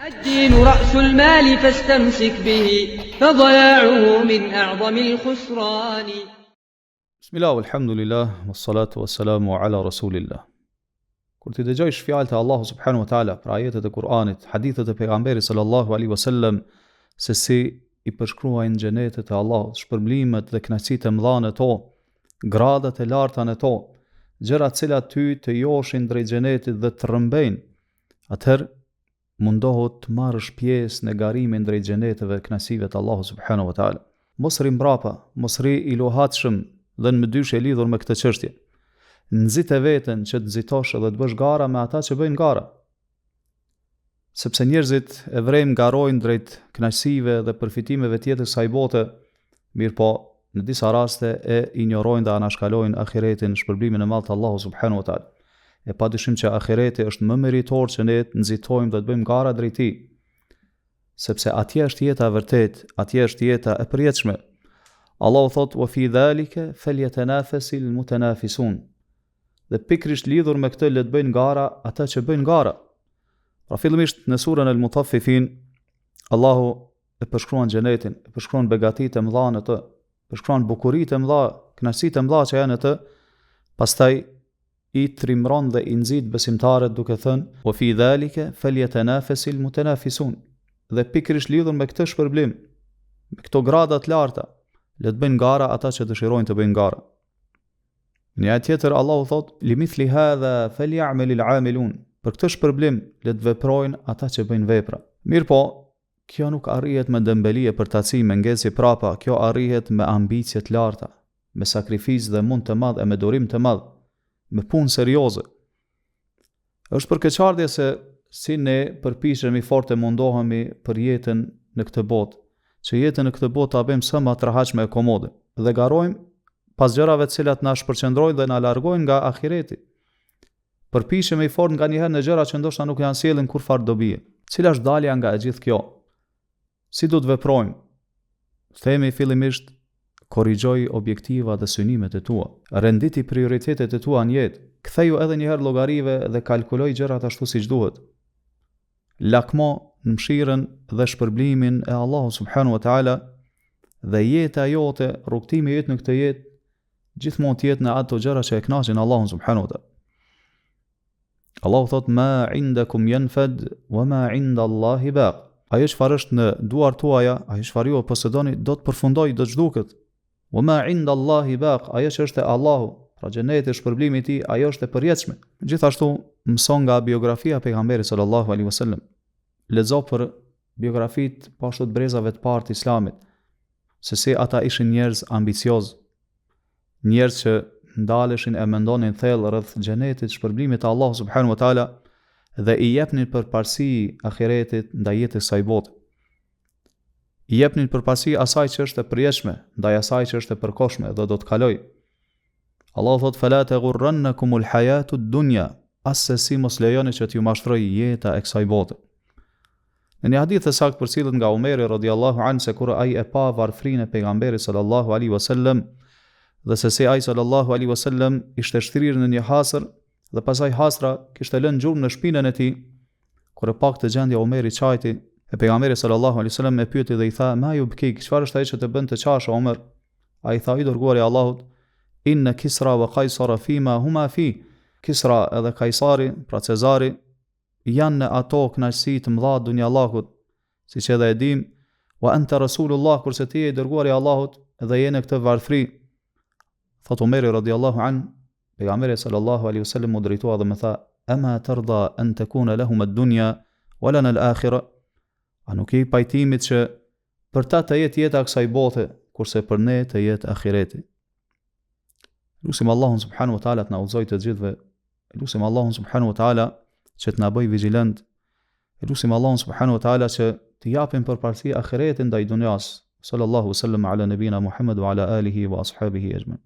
الدين رأس المال فاستمسك به فضياعه من أعظم الخسران. بسم الله والحمد لله والصلاة والسلام على رسول الله. Kur ti dëgjojsh fjalët e Allahut subhanahu wa taala, pra ajetet e Kur'anit, hadithet e pejgamberit sallallahu alaihi wasallam, se si i përshkruajnë xhenetet e Allahut, shpërblimet dhe kënaqësitë e mëdha në to, gradat e larta në to, gjëra të cilat ty të joshin drejt xhenetit dhe të rrëmbejnë, atëherë mundohet të marrësh pjesë në garimin drejt xheneteve dhe kënaqësive të Allahut subhanahu wa taala. Mos rri mbrapa, mos rri i lohatshëm dhe në mëdysh e lidhur me këtë çështje. Nxite veten që të nxitosh edhe të bësh gara me ata që bëjnë gara. Sepse njerëzit e vrejmë garojnë drejt kënaqësive dhe përfitimeve tjetër kësaj bote, mirë po në disa raste e injorojnë dhe anashkalojnë ahiretin, shpërblimin e madh të Allahut subhanahu wa taala. E padyshim që ahireti është më meritor që ne të nxitojmë dhe të bëjmë gara drejt tij. Sepse atje është jeta e vërtet, atje është jeta e përjetshme. Allahu thot: "Wa fi dhalika falyatanafasil mutanafisun." Dhe pikrisht lidhur me këtë le të bëjnë gara ata që bëjnë gara. Pra fillimisht në surën Al-Mutaffifin, Allahu e përshkruan xhenetin, e përshkruan begatitë e mëdha në të, përshkruan bukuritë e mëdha, kënaqësitë e mëdha që janë në të, pastaj i trimron dhe i nxit besimtarët duke thënë: "Wa fi dhalika falyatanafasil mutanafisun." Dhe pikrisht lidhur me këtë shpërblim, me këto grada të larta, le të bëjnë gara ata që dëshirojnë të bëjnë gara. Në ajet tjetër Allahu thot: "Limithli hadha falyamalil amilun." Për këtë shpërblim le të veprojnë ata që bëjnë vepra. Mirë po, kjo nuk arrihet me dëmbeli e përtaci, me ngjesi prapa, kjo arrihet me ambicie të larta, me sakrificë dhe mund të madh e me durim të madh, me punë serioze. Është për keqardhje se si ne përpiqemi fort e mundohemi për jetën në këtë botë, që jetën në këtë botë ta bëjmë sa më të rahatshme e komode, dhe garojmë pas gjërave të cilat na shpërqendrojnë dhe na largojnë nga ahireti. Përpiqemi fort nganjëherë në gjëra që ndoshta nuk janë sjellën kurfar dobie. Cila është dalja nga e gjithë kjo? Si do të veprojmë? Themi fillimisht: korrigjoj objektiva dhe synimet e tua, renditi prioritetet e tua në jetë, ktheju edhe një herë llogarive dhe kalkuloj gjërat ashtu siç duhet. Lakmo në mëshirën dhe shpërblimin e Allahut subhanahu wa taala dhe jeta jote, rrugtimi i jot në këtë jetë gjithmonë të jetë në ato gjëra që e kënaqin Allahun subhanahu wa taala. Allahu thot: "Ma indakum yanfad wa ma inda Allahi baq." Ajo çfarë është në duart tuaja, ajo çfarë ju posedoni do të përfundojë, do të zhduket. "Wa ma inda Allahi baq." Ajo që është e Allahu, pra xheneti, shpërblimi i tij, ajo është e përjetshme. Gjithashtu mëson nga biografia e pejgamberit sallallahu alaihi wasallam. Lexo për biografitë pashtu të brezave të parë të Islamit, se si ata ishin njerëz ambicioz, njerëz që ndaleshin e mendonin thellë rreth xhenetit, shpërblimit të Allahut subhanahu wa taala dhe i jepnin përparësi ahiretit ndaj jetës së kësaj bote. I jepnin përparësi asaj që është e përjetshme, ndaj asaj që është e përkohshme dhe do të kalojë. Allahu thot: "Fala taghurrannakumul hayatud dunya." Asesi mos lejoni që t'ju mashtrojë jeta e kësaj bote. Në një hadith të saktë përcillet nga Omeri radhiyallahu anhu se kur ai e pa varfrinë e pejgamberit sallallahu alaihi wasallam dhe se si ai sallallahu alaihi wasallam ishte shtrirë në një hasër dhe pasaj hasra kishte lënë gjurmë në shpinën e tij, kur e pa këtë gjendje Omeri çajti e pejgamberit sallallahu alaihi wasallam e pyeti dhe i tha: "Ma yubkik, çfarë është ajo që të bën të qash, Omer?" Ai tha: "I dërguari i Allahut, inna Kisra wa Qaisara fima huma fi." Kisra edhe Kaisari, pra Cezari, janë në ato kënaqësi të mëdha të dunjallahut, siç edhe e dim, wa anta rasulullah, kurse ti je i dërguari i Allahut dhe je në këtë varfri. Thot Omeri radhiyallahu an, pejgamberi sallallahu alaihi wasallam u drejtua dhe më tha: "Ama tarda an takuna lahum ad-dunya wa lana al-akhirah?" A nuk i pajtimit që për ta të jetë jeta kësaj bote, kurse për ne të jetë ahireti. Lusim Allahun subhanahu wa taala të na udhëzojë të gjithëve. Lusim Allahun subhanahu wa taala që të na bëj vigjilent. Lusim Allahun subhanahu wa taala që të japim përparësi ahiretin ndaj dunjas. Sallallahu sallam ala nabina Muhammad wa ala alihi wa ashabihi ajma'in.